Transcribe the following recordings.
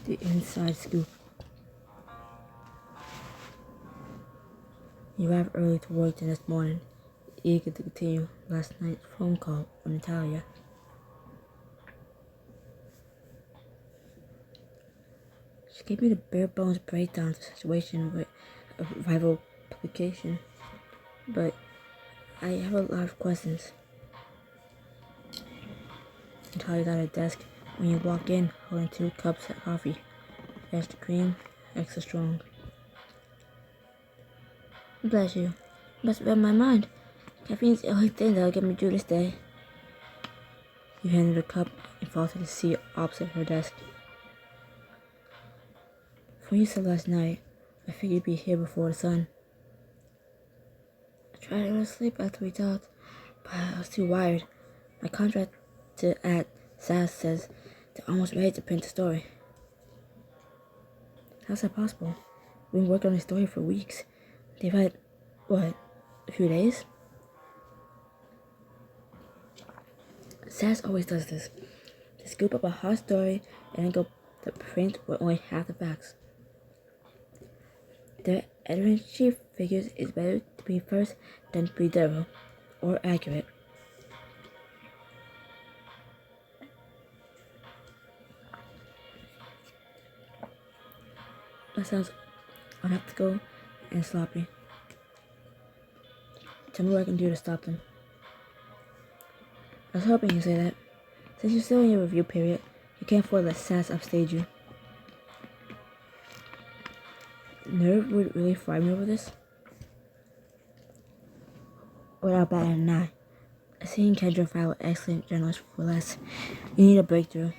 The inside scoop. You arrived early to work the next morning, eager to continue last night's phone call with Natalia. She gave me the bare bones breakdown of the situation with a rival publication, but I have a lot of questions. Natalia got at her desk when you walk in, holding 2 cups of coffee, extra cream, extra strong. Bless you. Must have read my mind. Caffeine's the only thing that'll get me through this day. You handed her a cup and followed to the seat opposite her desk. From you said last night, I figured you'd be here before the sun. I tried to go to sleep after we talked, but I was too wired. My contract at SAS says they're almost ready to print the story. How's that possible? We've been working on the story for weeks. They've had, what, a few days? SAS always does this. They scoop up a hot story and then go to print with only half the facts. The editor-in-chief figures it's better to be first than to be thorough or accurate. That sounds unethical and sloppy. Tell me what I can do to stop them. I was hoping you'd say that. Since you're still in your review period, you can't afford to let SAS upstage you. Nerve would really fry me over this? Without batting an eye. I've seen Kendra file with excellent journalists for less. You need a breakthrough.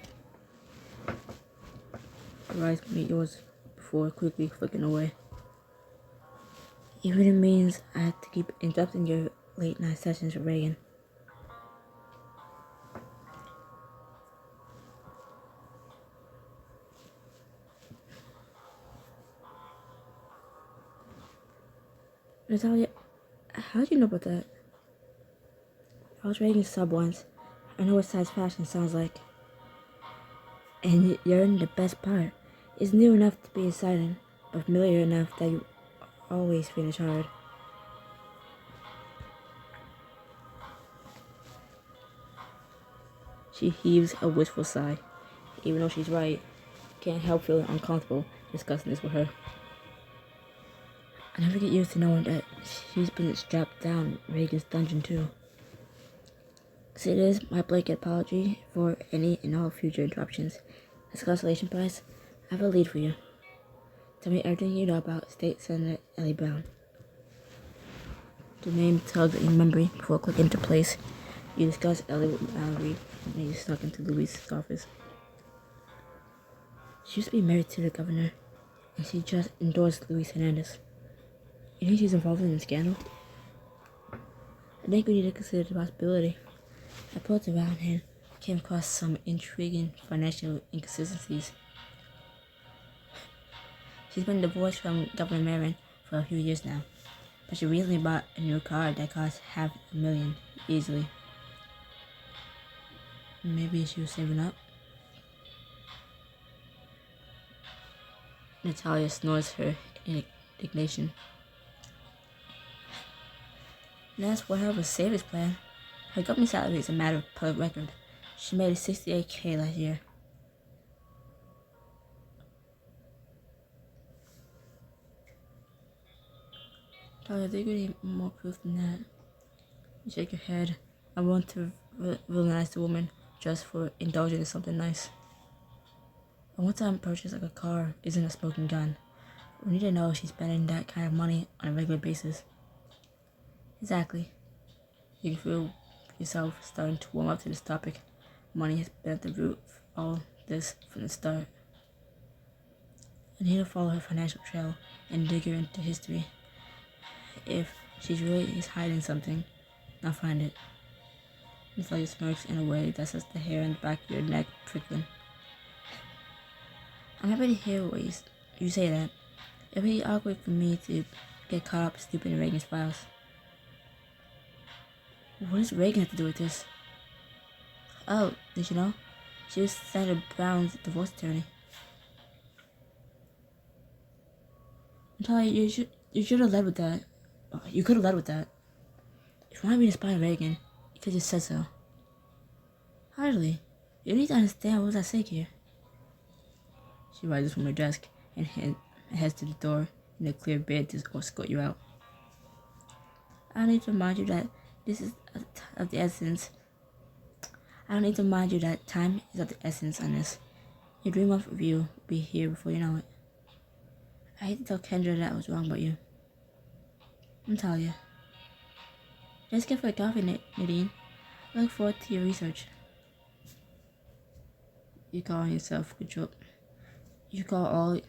Your eyes meet yours before quickly flicking away. Even if it means I have to keep interrupting your late night sessions with Reagan. Natalia, how'd you know about that? I was Reagan's sub once. I know what size fashion sounds like. And you're in the best part. It's new enough to be exciting, but familiar enough that you always finish hard. She heaves a wistful sigh. Even though she's right, can't help feeling uncomfortable discussing this with her. I never get used to knowing that she's been strapped down in Reagan's dungeon too. So it is my blanket apology for any and all future interruptions. As a consolation prize, I have a lead for you. Tell me everything you know about State Senator Ellie Brown. The name tugged in your memory before clicking into place. You discussed Ellie with Mallory and you snuck into Louise's office. She used to be married to the governor, and she just endorsed Luis Hernandez. You think she's involved in the scandal? I think we need to consider the possibility. I poked around and came across some intriguing financial inconsistencies. She's been divorced from Governor Marin for a few years now, but she recently bought a new car that cost $500,000 easily. Maybe she was saving up? Natalia snores her indignation. And that's what her savings plan. Her government salary is a matter of public record. She made $68K last year. Tyler, I think we need more proof than that. You shake your head. I want to villainize the woman just for indulging in something nice. A one-time purchase like a car isn't a smoking gun. We need to know if she's spending that kind of money on a regular basis. Exactly. You can feel yourself starting to warm up to this topic. Money has been at the root of all this from the start. I need to follow her financial trail and dig her into history. If she really is hiding something, I'll find it. Natalia smirks in a way that sets the hair on the back of your neck prickling. I'm happy to hear what you say that. It'd be awkward for me to get caught up snooping in Reagan's files. What does Reagan have to do with this? Oh, did you know? She was Senator Brown's divorce attorney. Natalia, you should have led with that. You could have led with that. If you wanted me to spy on Reagan, you could have just said so. Hardly. You need to understand what was at stake here. She rises from her desk and heads to the door in a clear bid to escort you out. I need to remind you that this is of the essence. I don't need to remind you that time is of the essence on this. Your dream of you will be here before you know it. I hate to tell Kendra that I was wrong about you. I'm telling you. Just get for a coffee, Nadine. I look forward to your research. You call on your self-control. You call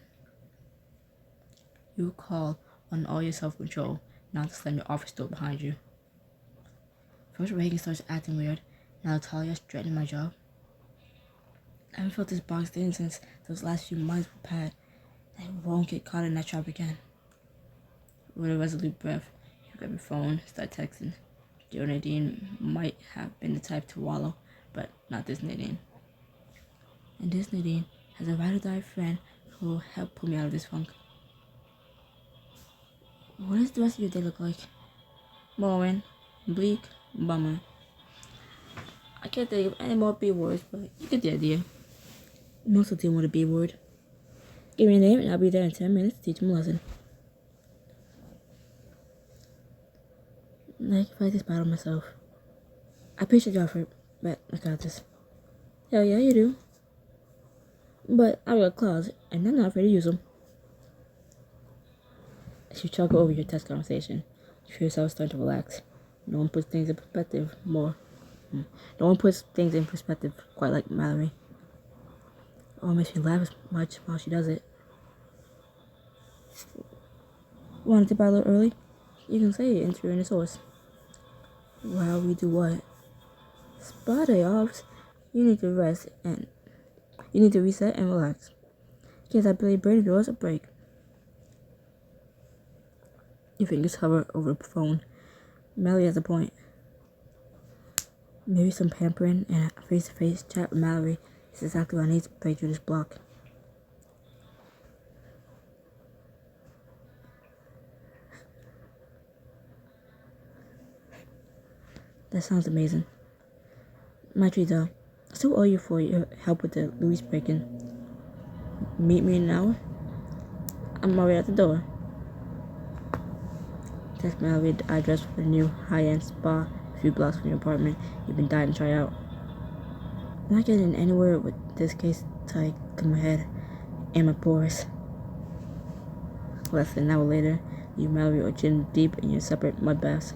on all your self-control not to slam your office door behind you. First Reagan starts acting weird. Now Talia's threatening my job. I haven't felt this boxed in since those last few months with Pat. I won't get caught in that trap again. With a resolute breath, you grab your phone, start texting. Dear Nadine might have been the type to wallow, but not this Nadine. And this Nadine has a ride-or-die friend who will help pull me out of this funk. What does the rest of your day look like? Boring, bleak, bummer. I can't think of any more B words, but you get the idea. Most of them want a B word. Give me a name and I'll be there in 10 minutes to teach them a lesson. I can fight this battle myself. I appreciate your effort, but I got this. Hell yeah, you do. But I've got claws, and I'm not afraid to use them. As you chuckle over your test conversation, you feel yourself starting to relax. No one puts things in perspective quite like Mallory. Oh, it makes me laugh as much while she does it. Wanted to battle early? You can say it entering the source. While we do what? Spa day offs. You need to rest and you need to reset and relax. Give that Billy brain of yours a break. Your fingers hover over the phone. Mallory has a point. Maybe some pampering and a face-to-face chat with Mallory is exactly what I need to break through this block. That sounds amazing. My treat though. I still owe you for your help with the Louise break-in. Meet me in an hour? I'm already at the door. Text Mallory the address for the new high-end spa a few blocks from your apartment you've been dying to try out. I'm not getting anywhere with this case till I cut my head and my pores. Less than an hour later, you and Mallory are chin deep in your separate mud baths.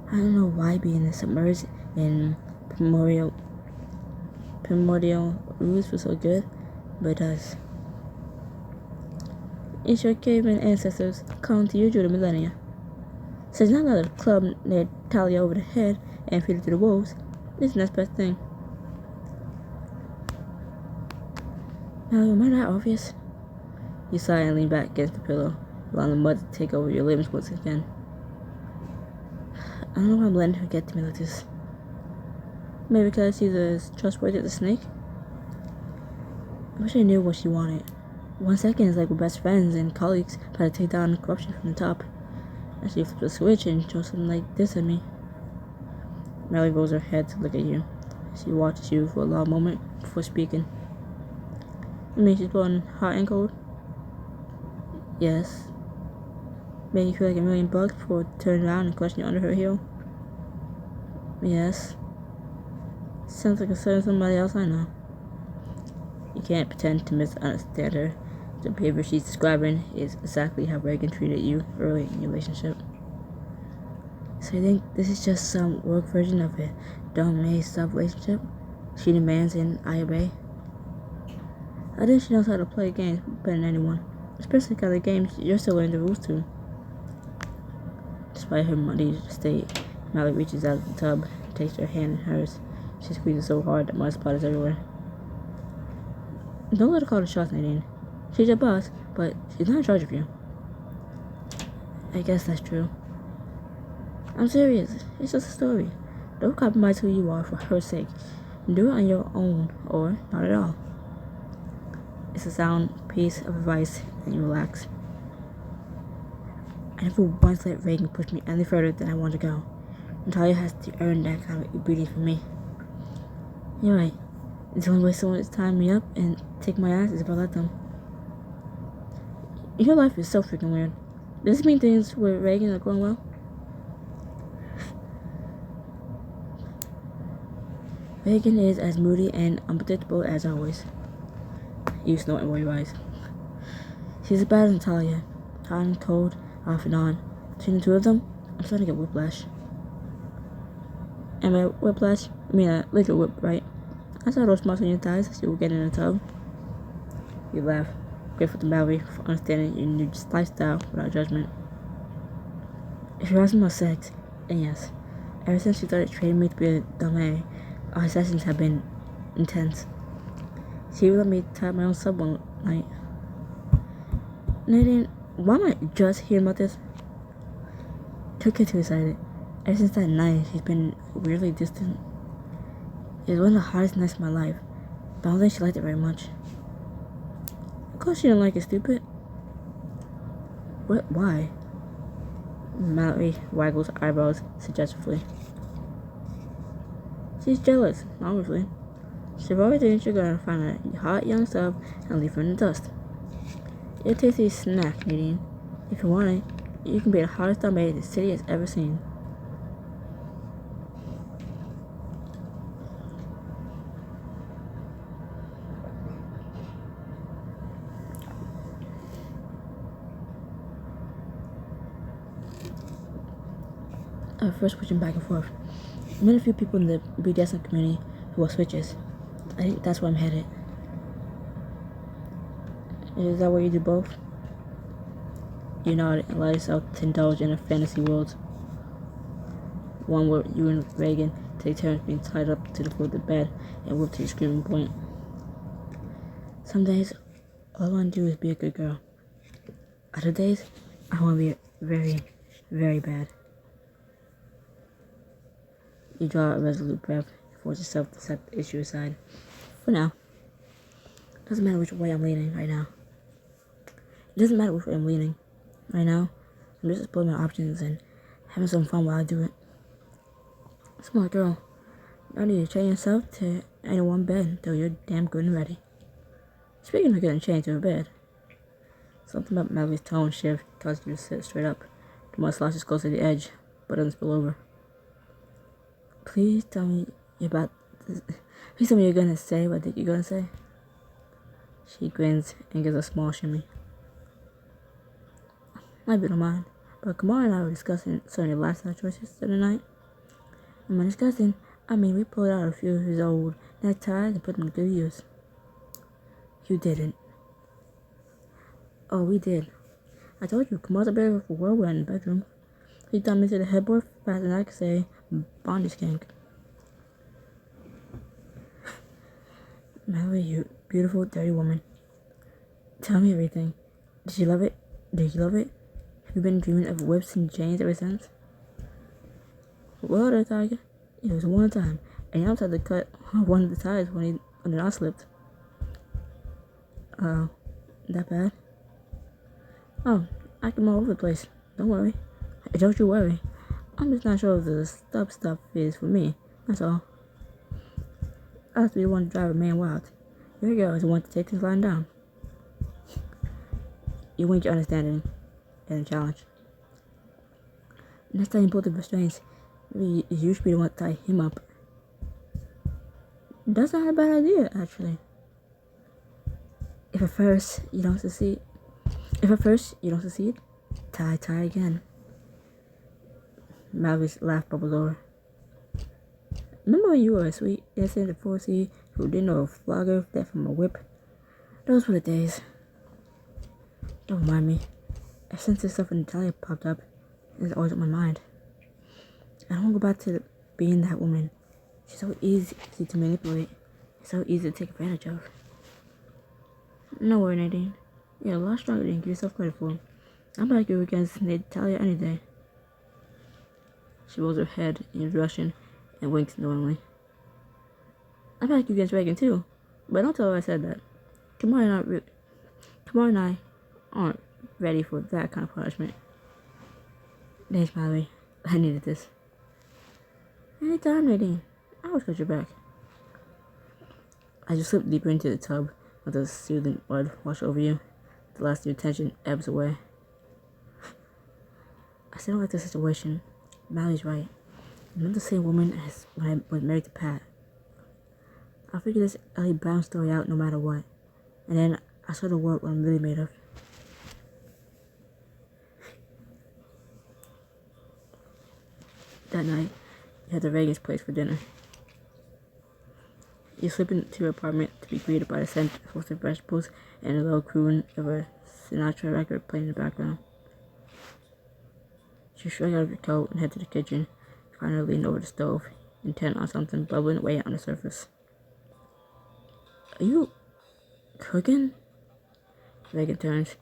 I don't know why being submerged in primordial ooze feels so good, but it does. It's your caveman ancestors calling to you through the millennia. So it's not another club near Talia over the head and feed it to the wolves. It's the next best thing. Now, am I not obvious? You sigh and lean back against the pillow, allowing the mud to take over your limbs once again. I don't know why I'm letting her get to me like this. Maybe because she's as trustworthy as a snake? I wish I knew what she wanted. 1 second is like we're best friends and colleagues try to take down corruption from the top. And she flips a switch and shows something like this at me. Mallory rolls her head to look at you. She watches you for a long moment before speaking. You mean she's blowing hot and cold? Yes. Make you feel like $1,000,000 before turning around and question you under her heel? Yes. Sounds like a certain somebody else I know. You can't pretend to misunderstand her. The behavior she's describing is exactly how Reagan treated you early in your relationship. So you think this is just some work version of a dom-maid-sub relationship? She demands and I obey? I think she knows how to play games better than anyone, especially the kind of games you're still learning the rules to. Despite her muddy state, Mallory reaches out of the tub and takes her hand in hers. She squeezes so hard that mud splatters everywhere. Don't let her call the shots, Nadine. She's your boss, but she's not in charge of you. I guess that's true. I'm serious. It's just a story. Don't compromise who you are for her sake. Do it on your own, or not at all. It's a sound piece of advice, and you relax. I never once let Reagan push me any further than I want to go. Natalia has to earn that kind of obedience from me. You're right. The only way someone is tying me up and take my ass is if I let them. Your life is so freaking weird. Does this mean things with Reagan are going well? Reagan is as moody and unpredictable as always. You snort and roll your eyes. She's as bad as Natalia. Hot and cold, off and on. Between the two of them, I'm starting to get whiplash. And by whiplash, I mean a liquor whip, right? I saw those marks on your thighs as you were getting in the tub. You laugh, grateful to Mallory for understanding your new lifestyle without judgment. If you're asking about sex, then yes. Ever since she started training me to be a dummy, our sessions have been intense. She would let me type my own sub one night. Nadine, why am I just hearing about this? Don't get too excited. Ever since that night, she's been weirdly distant. It was one of the hardest nights of my life, but I don't think she liked it very much. Of course she didn't like it, stupid. What? Why? Mallory waggles eyebrows suggestively. She's jealous, obviously. She probably thinks you're gonna find a hot young sub and leave her in the dust. You're a tasty snack, Nadine. If you want it, you can be the hottest dummy the city has ever seen. First switching back and forth. I met a few people in the BDSM community who are switches. I think that's where I'm headed. Is that where you do both? You nod and allow yourself to indulge in a fantasy world. One where you and Reagan take turns being tied up to the foot of the bed and whipped to your screaming point. Some days, all I want to do is be a good girl. Other days, I want to be very, very bad. You draw a resolute breath and force yourself to set the issue aside. For now. Doesn't matter which way I'm leaning right now. It doesn't matter which way I'm leaning. Right now, I'm just exploring my options and having some fun while I do it. Smart girl. No need to chain yourself to any one bed until you're damn good and ready. Speaking of getting chained to a bed, something about Mallory's tone shift causes you to sit straight up. The mustache is close to the edge, but doesn't spill over. Please tell me about this. Please tell me you're gonna say what I think you're gonna say. She grins and gives a small shimmy. Might be don't mind, but Kamara and I were discussing some of your lifestyle choices the other night. And by discussing, I mean we pulled out a few of his old neckties and put them to good use. You didn't. Oh, we did. I told you, Kamara's a bit of a whirlwind in the bedroom. He dumped me to the headboard faster than I could say bondage kink. Mallory, you beautiful, dirty woman. Tell me everything. Did you love it? Did you love it? Have you been dreaming of whips and chains ever since? Well, there, Tiger. It was one time, and you almost had to cut one of the ties when the knot slipped. That bad? Oh, I can all over the place. Don't worry. Don't you worry. I'm just not sure if the stuff is for me. That's all. I have to be the one to drive a man wild. Your girl is the one to take things lying down. You wink your understanding and a challenge. Next time you pull the restraints, maybe you should be the one to tie him up. That's not a bad idea, actually. If at first you don't succeed, tie again. Mallory's laugh bubbles over. Remember when you were a sweet, innocent 4C who didn't know a flogger that from a whip? Those were the days. Don't mind me. Ever since this stuff in Natalia popped up, it's always on my mind. I don't want to go back to being that woman. She's so easy to manipulate. It's so easy to take advantage of. No worry, Nadine. You're a lot stronger than you give yourself credit for. I'm back you against Natalia any day. She rolls her head in Russian and winks knowingly. I'm back you against Reagan too, but don't tell her I said that. Kamara and I aren't ready for that kind of punishment. Thanks, Mallory. I needed this. Anytime, Nadine. I always got your back. As you slip deeper into the tub, with the soothing mud wash over you, the last of your tension ebbs away. I still don't like the situation. Mallory's right. I'm not the same woman as when I was married to Pat. I figured this Ellie Brown story out no matter what. And then I saw the world what I'm really made of. That night, you had the Reagan's place for dinner. You slip into your apartment to be greeted by the scent of roasted vegetables and a low croon of a Sinatra record playing in the background. You shrug out of your coat and head to the kitchen, finally lean over the stove, intent on something bubbling away on the surface. Are you cooking? Reagan turns,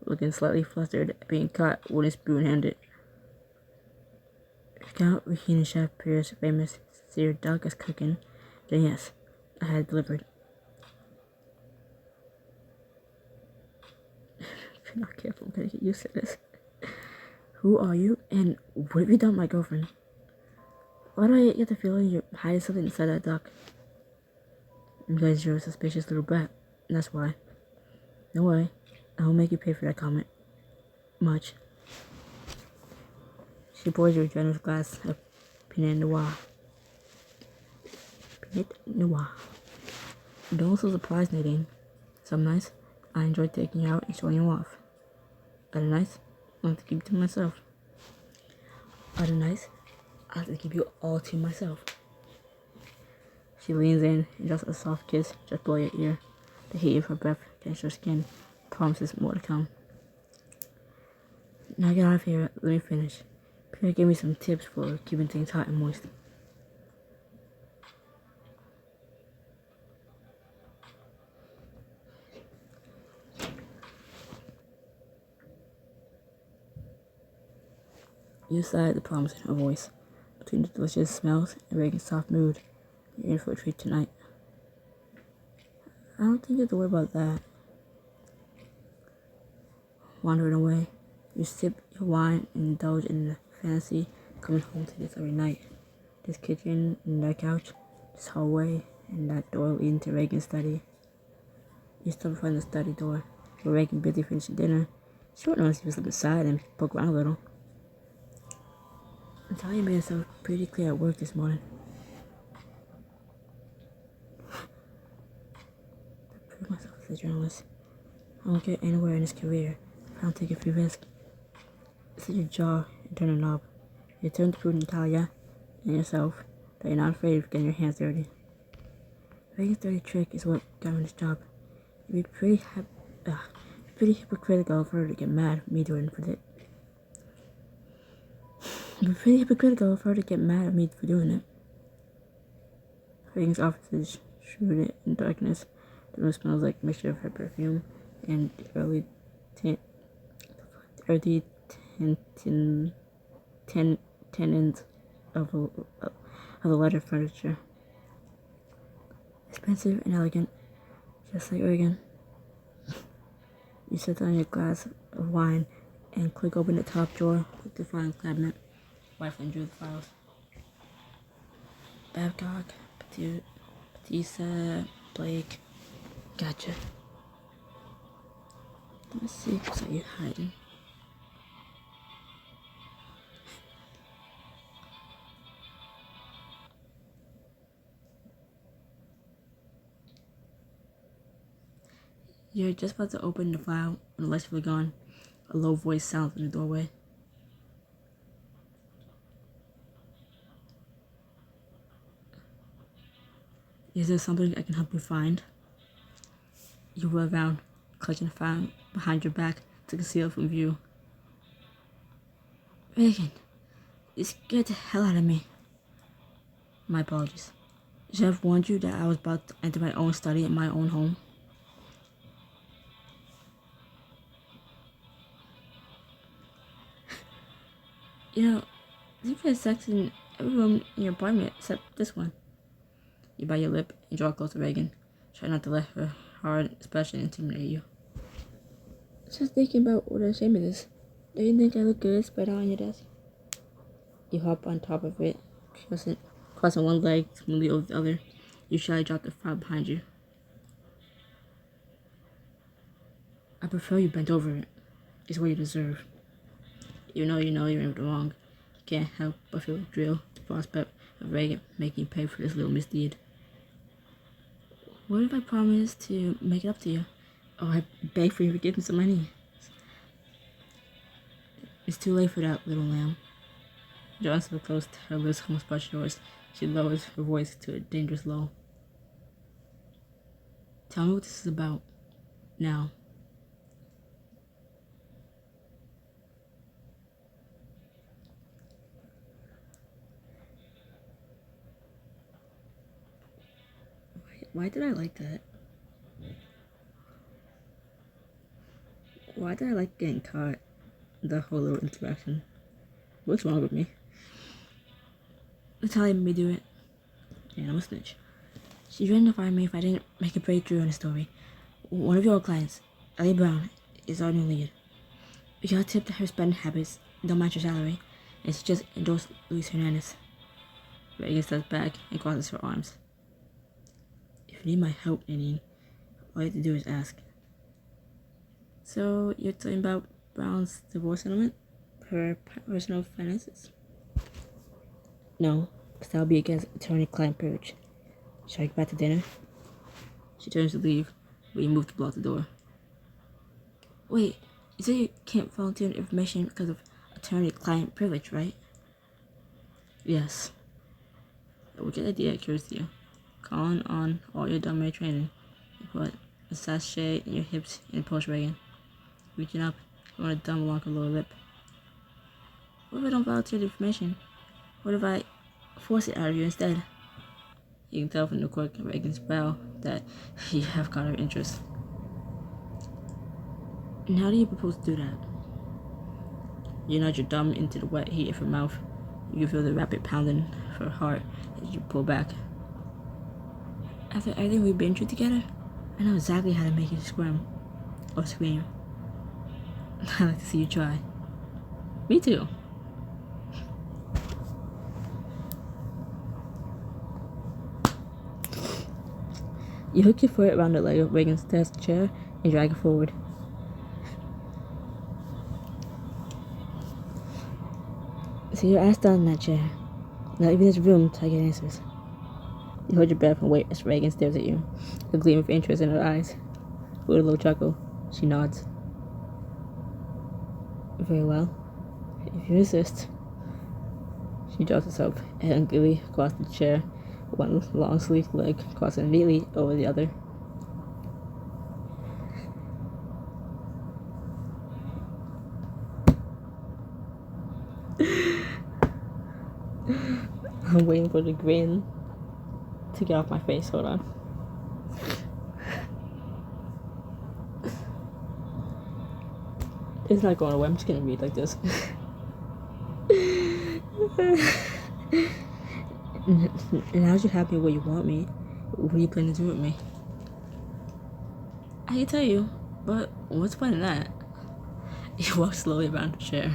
looking slightly flustered at being caught wooden spoon-handed. If Count Regina Chef Pierre's famous seared duck is cooking, then yes, I had it delivered. If you're not careful, I'm gonna get used to this. Who are you, and what have you done, my girlfriend? Why do I get the feeling you're hiding something inside that duck? Because you're a suspicious little brat, and that's why. No way, I won't make you pay for that comment. Much. She pours you a generous glass of Pinot Noir. Pinot Noir. Don't look so surprised, Nadine. Some nights, I enjoy taking you out and showing you off. Other nights, I like to keep it to myself. Other nights, I like to keep you all to myself. She leans in and just a soft kiss just below your ear. The heat of her breath against your skin promises more to come. Now get out of here, let me finish. Pierre gave me some tips for keeping things hot and moist. You sigh at the promise in her voice. Between the delicious smells and Reagan's soft mood, you're in for a treat tonight. I don't think you have to worry about that. Wandering away, you sip your wine and indulge in the fantasy coming home to this every night. This kitchen and that couch, this hallway and that door leading to Reagan's study. You stop in front of the study door, where Reagan busy finishing dinner. She won't notice you slip aside and poke around a little. Natalia made herself pretty clear at work this morning. To prove myself as a journalist, I won't get anywhere in this career if I don't take a few risks. Sit your jaw and turn a knob. You turn to prove Natalia and yourself that you're not afraid of getting your hands dirty. Reagan's dirty trick is what got me this job. It'd be pretty hypocritical for her to get mad at me doing it. It'd be pretty hypocritical for her to get mad at me for doing it. Reagan's office is shrouded in darkness. The room smells like a mixture of her perfume and the early tenants of the leather furniture. Expensive and elegant, just like Reagan. You set down your glass of wine and click open the top drawer with the filing cabinet, rifling through the files. Babcock, Batista, Blake, gotcha. Let me see what's you hiding. You're just about to open the file when the lights were gone. A low voice sounds in the doorway. Is there something I can help you find? You whirl around, clutching the file behind your back to conceal it from view. Reagan, you scared the hell out of me. My apologies. Should I have warned you that I was about to enter my own study in my own home? You know, you've had sex in every room in your apartment except this one. You bite your lip and draw close to Reagan. Try not to let her hard expression intimidate you. Just thinking about what a shame it is. Do you think I look good spread out on your desk? You hop on top of it, crossing one leg smoothly over the other. You shyly drop the file behind you. I prefer you bent over it. It's what you deserve. Even though you know you're in the wrong, you can't help but feel thrilled at the prospect of Reagan making you pay for this little misdeed. What if I promise to make it up to you? Or I beg for your forgiveness on my knees? It's too late for that, little lamb. Drawn so close to her lips almost touch yours, she lowers her voice to a dangerous low. Tell me what this is about. Now. Why did I like that? Why did I like getting caught? The whole little interaction. What's wrong with me? Natalia made me do it. And I'm a snitch. She threatened to fire me if I didn't make a breakthrough in the story. One of your clients, Ellie Brown, is our new lead. We got tipped her spending habits, don't match her salary, and she just endorsed Luis Hernandez. Reagan steps back and crosses her arms. If you need my help, Nadine, all you have to do is ask. So, you're talking about Brown's divorce settlement? Her personal finances? No, because that would be against attorney-client privilege. Should I go back to dinner? She turns to leave, but you move to block the door. Wait, you say you can't volunteer information because of attorney-client privilege, right? Yes. A wicked idea occurs to you. Calling on all your dumb training. You put a sachet in your hips and approach Reagan. Reaching up, you want to dumb along her lower lip. What if I don't volunteer the information? What if I force it out of you instead? You can tell from the quirk in Reagan's brow that you have caught her interest. And how do you propose to do that? You nudge your thumb into the wet heat of her mouth. You can feel the rapid pounding of her heart as you pull back. After everything we've been through together, I know exactly how to make you squirm. Or scream. I like to see you try. Me too. You hook your foot around the leg of Reagan's desk chair and drag it forward. Sit your ass down in that chair. Not even there's room to get answers. You hold your breath and wait as Reagan stares at you, a gleam of interest in her eyes. With a little chuckle, she nods. Very well. If you insist. She draws herself angrily across the chair, one long sleeved leg crossing neatly over the other. I'm waiting for the grin to get off my face. Hold on. It's not going away. I'm just gonna read like this. Now that you have me where you want me, what are you planning to do with me? I can tell you, but what's the point in that? You walk slowly around the chair,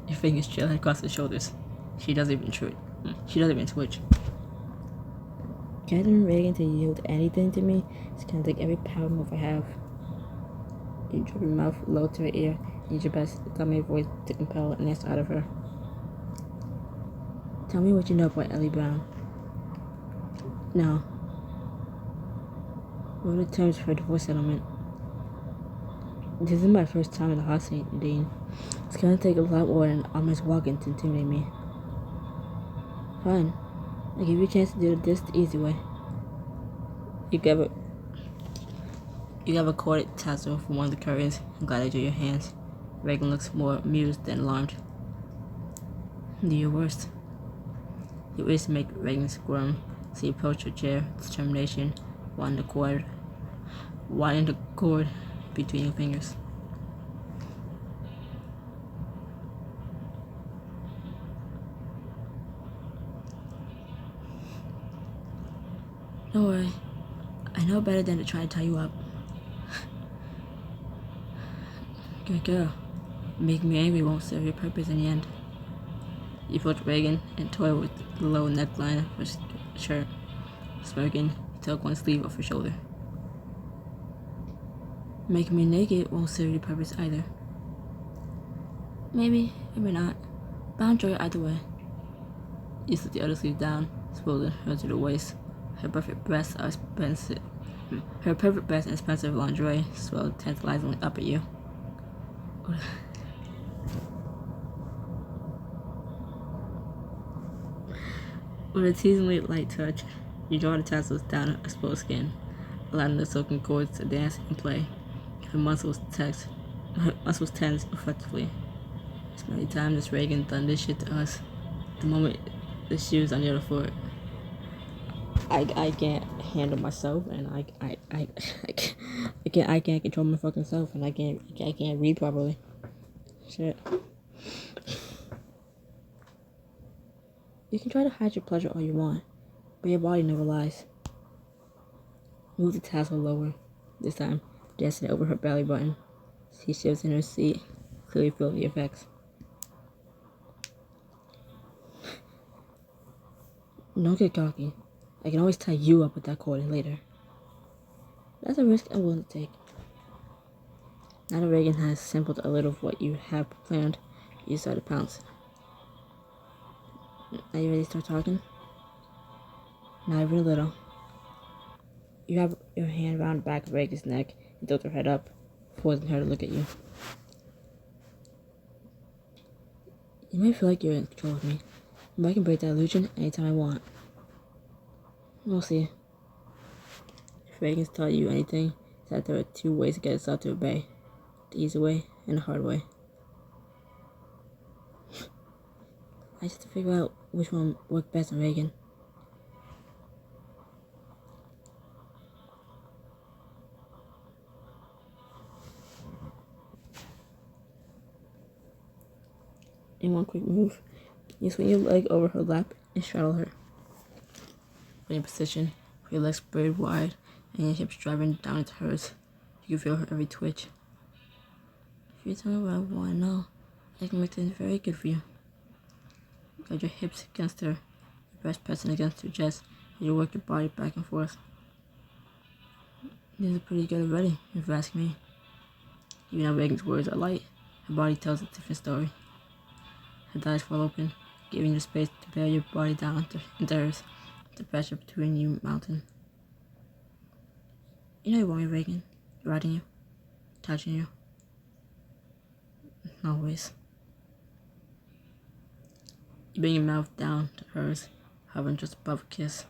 your fingers trailing across her shoulders. She doesn't even twitch. Getting Reagan to yield anything to me is gonna take every power move I have. You drop your mouth low to her ear and use your best dummy voice to compel an answer out of her. Tell me what you know about Ellie Brown. Now, what are the terms for a divorce settlement? This isn't my first time in the hot seat, Nadine. It's gonna take a lot more than Alma's walking to intimidate me. Fine. I'll give you a chance to do this the easy way. You grab a corded tassel from one of the curtains and glide it to your hands. Reagan looks more amused than alarmed. Do your worst. You wish to make Reagan squirm, so you approach her chair with determination, winding the cord between your fingers. Don't worry. I know better than to try to tie you up. Good girl. Making me angry won't serve your purpose in the end. He approached Reagan and toyed with the low neckline of his shirt. Smirking, he took one sleeve off her shoulder. Making me naked won't serve your purpose either. Maybe, maybe not. But I'll enjoy it either way. He slipped the other sleeve down, exposing her to the waist. Her perfect breasts and expensive lingerie swelled tantalizingly up at you. With a teasingly light touch, you draw the tassels down her exposed skin, allowing the silken cords to dance and play. Her muscles tense effectively. It's many times this Reagan done this shit to us. The moment the shoes on the other foot, I can't handle myself, and I can't control my fucking self, and I can't read properly. Shit. You can try to hide your pleasure all you want, but your body never lies. Move the tassel lower, this time dancing over her belly button. She shifts in her seat, clearly feeling the effects. Don't get cocky. I can always tie you up with that cord later. That's a risk I'm willing to take. Now that Reagan has sampled a little of what you have planned, you start to pounce. Are you ready to start talking? Not even a little. You have your hand around the back of Reagan's neck and tilt her head up, forcing her to look at you. You may feel like you're in control of me, but I can break that illusion anytime I want. We'll see. If Reagan's taught you anything, it's that there are two ways to get yourself to obey. The easy way and the hard way. I just have to figure out which one worked best on Reagan. In one quick move, you swing your leg over her lap and straddle her. When in position, with your legs spread wide and your hips driving down into hers, you can feel her every twitch. If you tell me what I want to know, I can make things very good for you. Guide your hips against her, your breast pressing against her chest, as you work your body back and forth. These are pretty good already, if you ask me. Even though Reagan's words are light, her body tells a different story. Her thighs fall open, giving you space to bear your body down into hers, the pressure between you mounting. You know you want me, Reagan. Riding you, touching you. Always. You bring your mouth down to hers, hovering just above a kiss.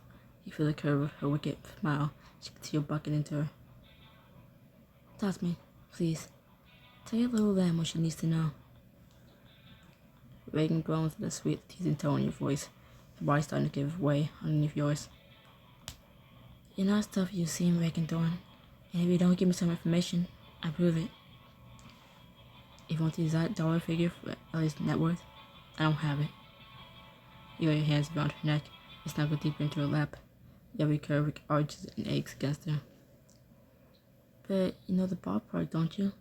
You feel the curve of her wicked smile. She can see your bucket into her. Toss me, please. Tell your little lamb what she needs to know. Reagan groans with a sweet, teasing tone in your voice. Her body starting to give way underneath yours. You know stuff you've seen Reagan doing, and if you don't give me some information, I prove it. If you want the exact dollar figure for Ellie's net worth, I don't have it. You got your hands around her neck and snuggle deeper into her lap. Every curve arches and aches against her. But you know the ballpark, don't you?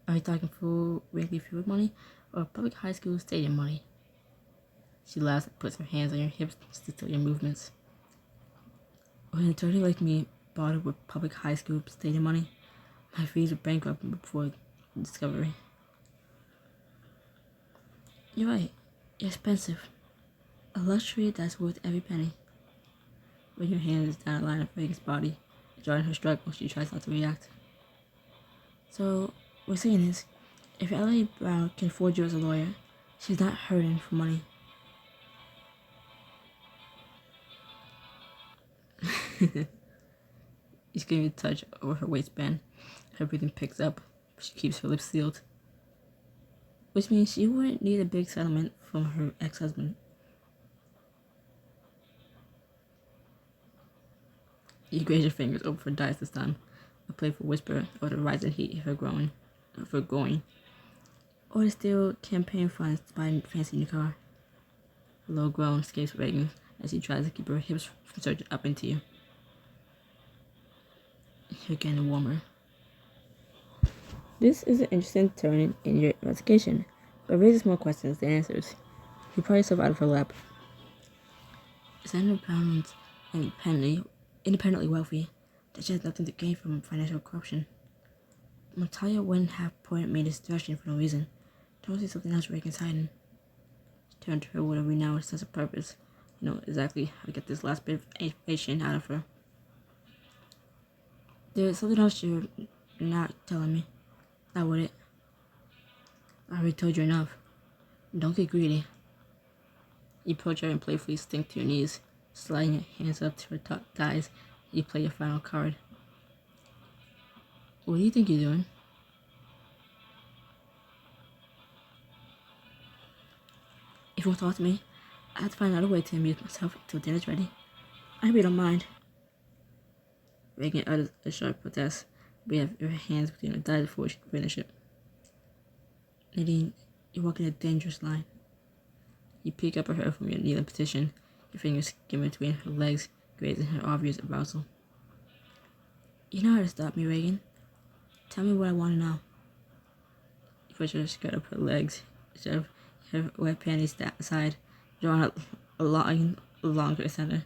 Are you talking full Wrigley Field money or public high school stadium money? She laughs and puts her hands on your hips to still your movements. When an attorney like me bought it with public high school stadium money, my fees were bankrupt before discovery. You're right. You're expensive. A luxury that's worth every penny. When your hand is down a line of Reagan's body, drawing her struggle, she tries not to react. So, we're saying is, if Ellie Brown can afford you as a lawyer, she's not hurting for money. He's giving you a touch over her waistband. Her breathing picks up, but she keeps her lips sealed. Which means she wouldn't need a big settlement from her ex-husband. You graze your fingers over her thighs this time, a playful whisper of the rising heat of her going, or the steal campaign funds to buy a fancy new car. A low groan escapes Reagan as she tries to keep her hips from surging up into you. You're getting warmer. This is an interesting turn in your investigation, but raises more questions than answers. He pried himself out of her lap. Senator Brown's independently wealthy, that she has nothing to gain from financial corruption. Natalia wouldn't have pointed me in this direction for no reason. Don't see something else Reagan's hiding. She turned to her with a renowned sense of purpose. You know exactly how to get this last bit of information out of her. There's something else you're not telling me. Not with it. I already told you enough. Don't get greedy. You approach her and playfully sink to your knees, sliding your hands up to her thighs. You play your final card. What do you think you're doing? If you won't talk to me, I have to find another way to amuse myself until dinner's ready. I really don't mind. Reagan uttered a sharp protest, but you have your hands between her thighs before she can finish it. Nadine, you're walking a dangerous line. You peek up at her from your kneeling position, your fingers skim between her legs, grazing her obvious arousal. You know how to stop me, Reagan. Tell me what I want to know. You push her skirt up her legs, shove her wet panties aside, drawing out a line along her center.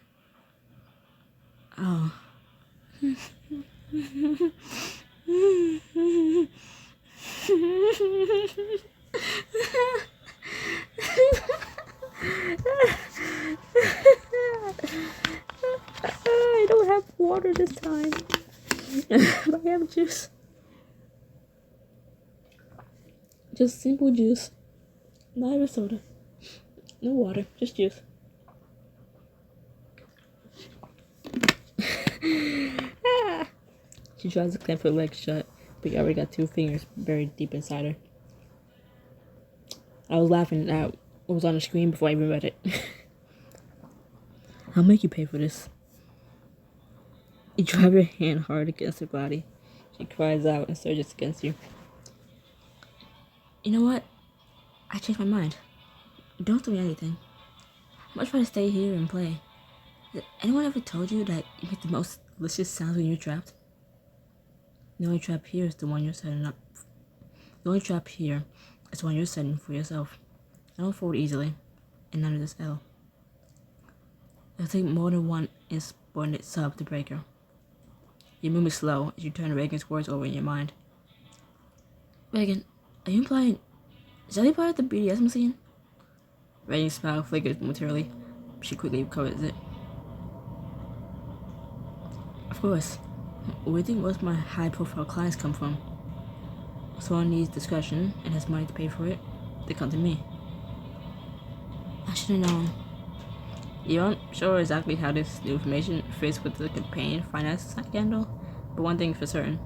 Oh. I don't have water this time. But I have juice. Just simple juice. Not even soda. No water, just juice. She tries to clamp her legs shut, but you already got 2 fingers buried deep inside her. I was laughing at what was on the screen before I even read it. I'll make you pay for this. You drive your hand hard against her body. She cries out and surges against you. You know what? I changed my mind. Don't do me anything. I'd much rather stay here and play. Has anyone ever told you that you make the most delicious sounds when you're trapped? The only trap here is the one you're setting up. The only trap here is the one you're setting for yourself. I don't fold easily, and none of this L. It'll take more than one insubordinate sub to break her. You move me slow as you turn Reagan's words over in your mind. Reagan, are you implying... Is that part of the BDSM scene? Reagan's smile flickers momentarily. She quickly recovers it. Of course. Where do you think most of my high-profile clients come from? If someone needs discretion and has money to pay for it, they come to me. I should have known. You aren't sure exactly how this new information fits with the campaign finance scandal, but one thing for certain.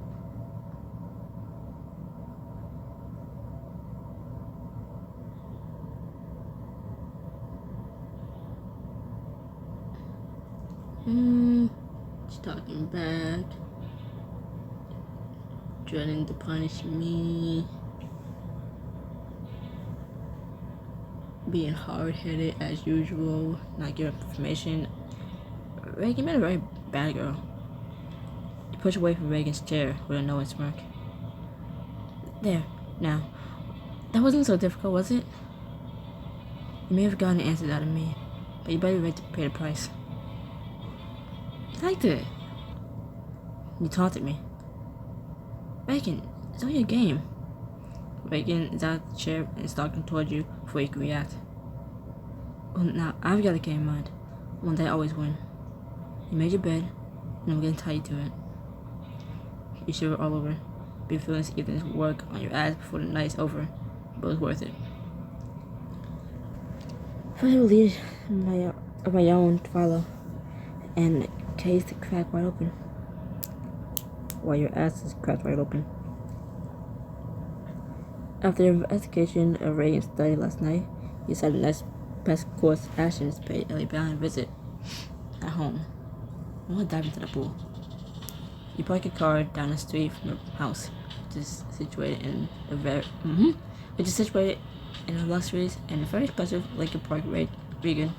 She's talking back. Dreading to punish me. Being hard-headed as usual, not giving information. Reagan made a very bad girl. You push away from Reagan's chair with a knowing smirk. There, now. That wasn't so difficult, was it? You may have gotten answers out of me, but you better be ready to pay the price. You liked it. You taunted me. Reagan, it's only a game. Reagan is out of the chair and stalking toward you before you can react. Well, now, I've got a game in mind. One day I always win. You made your bed, and I'm gonna tie you to it. You shiver all over. Be feeling this evening's work on your ass before the night's over, but it's worth it. Finally relieved of my own to follow, and the case to crack wide open. While your ass is cracked wide open. After the investigation of Reagan's study last night, you decided the next best course of action is to pay Ellie Brown a visit at home. I want to dive into the pool. You park your car down the street from your house, which is situated in a luxurious and very expensive Lincoln Park region.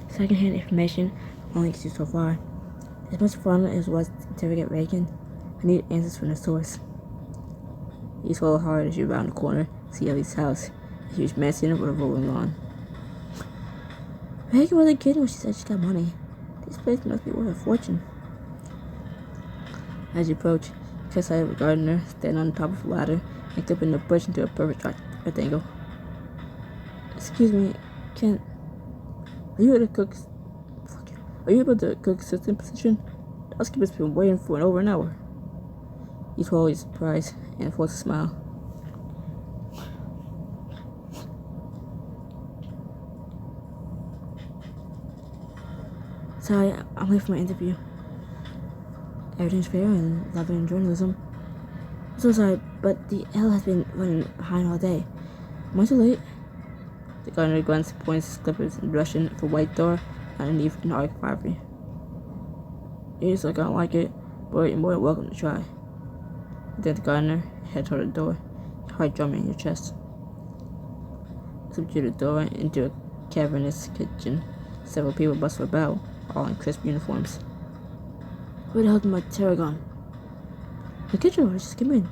Secondhand information only gets you so far. As much fun as it was to interrogate Reagan, I need answers from the source. He swallowed hard as you round the corner, see Ellie's house, a huge mansion with a rolling lawn. Megan wasn't kidding when she said she got money. This place must be worth a fortune. As you approach, you catch sight of a gardener standing on the top of a ladder and clipping the bush into a perfect rectangle. Excuse me, are you able to cook assistant position? The housekeeper's been waiting for over an hour. You swallow your surprise and force a smile. Sorry, I'm late for my interview. Everything's fair and loving in journalism. I'm so sorry, but the L has been running behind all day. Am I too late? The gardener grunts, points his clippers and brushes for white door underneath an arc ivory. You just don't like it, but you're more than welcome to try. Then the gardener heads toward the door, heart drumming in your chest. Slip through the door into a cavernous kitchen. Several people bustle about, all in crisp uniforms. Where the hell did my tarragon? The kitchen was just came in.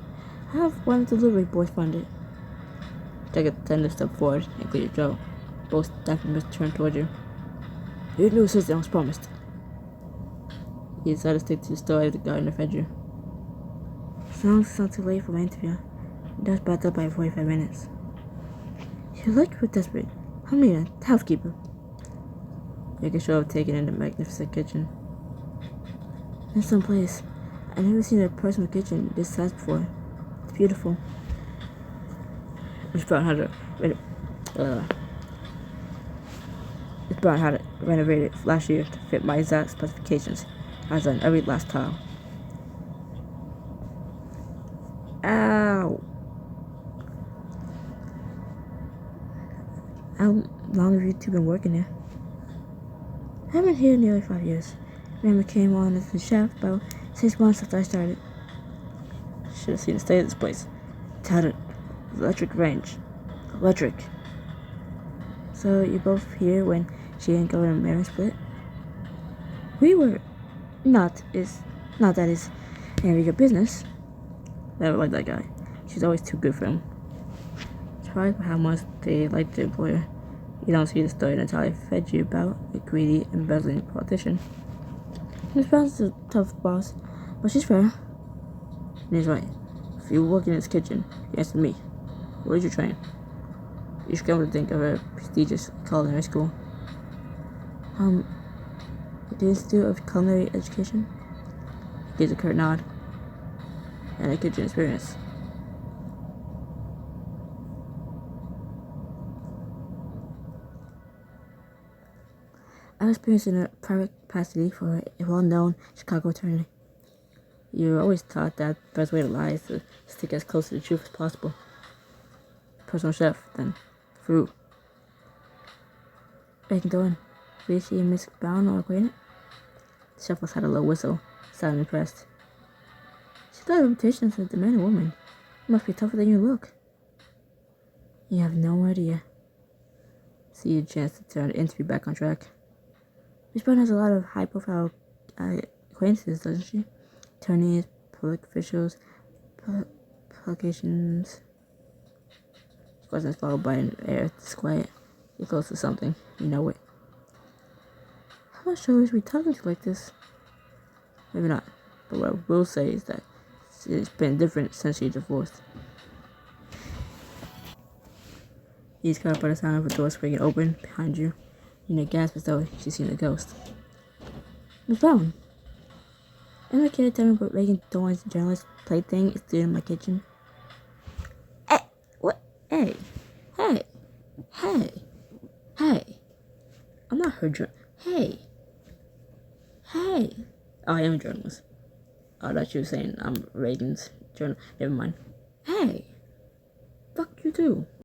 I have one of the delivery boys find it. Take a tender step forward and clear your throat. Both staff members turn toward you. Your new assistant was promised. You decided to stick to the story the gardener fed you. Sounds not too late for my interview. That was backed up by 45 minutes. You look desperate. I'm Nina, the housekeeper. You can show up taken in the magnificent kitchen. In some place. I've never seen a personal kitchen this size before. It's beautiful. Miss Brown had to renovate it last year to fit my exact specifications. I was on every last tile. Ow! How long have you two been working there? I've been here nearly 5 years. Grandma came on as the chef about 6 months after I started. Should have seen the state of this place. Tattered. Electric range. Electric. So you're both here when she and Governor Mary split? We were. Not that is any of your business. Never liked that guy. She's always too good for him. Surprised by how much they liked the employer. You don't see the story until I fed you about a greedy, embezzling politician. Miss Brown's a tough boss, but she's fair. And he's right. If you work in this kitchen, you answer me. Where did you train? You should come to think of a prestigious culinary school. The Institute of Culinary Education? He gives a curt nod. And a kitchen experience. I was experienced in a private capacity for a well-known Chicago attorney. You were always taught that the best way to lie is to stick as close to the truth as possible. Personal chef, then fruit. I can go in. Did you see Miss Brown or acquainted? The chef had a low whistle, sounding impressed. She's got a reputation as a demanding woman. You must be tougher than you look. You have no idea. See a chance to turn the interview back on track. Miss Brown has a lot of high-profile acquaintances, doesn't she? Attorneys, public officials, publications. Of course, it's followed by an air disquiet. You're close to something. You know it. I'm not sure we should be talking to you like this. Maybe not. But what I will say is that it's been different since she divorced. He's caught up by the sound of a door swinging open behind you. Nina gasps as though she's seen a ghost. Miss Brown, am I kidding? Tell me about Reagan Thorne's journalist plaything is doing in my kitchen? Hey, what? Hey. I'm not her Hey. Oh, I am a journalist. Oh, I thought you were saying I'm Reagan's journal. Never mind. Hey. Fuck you too.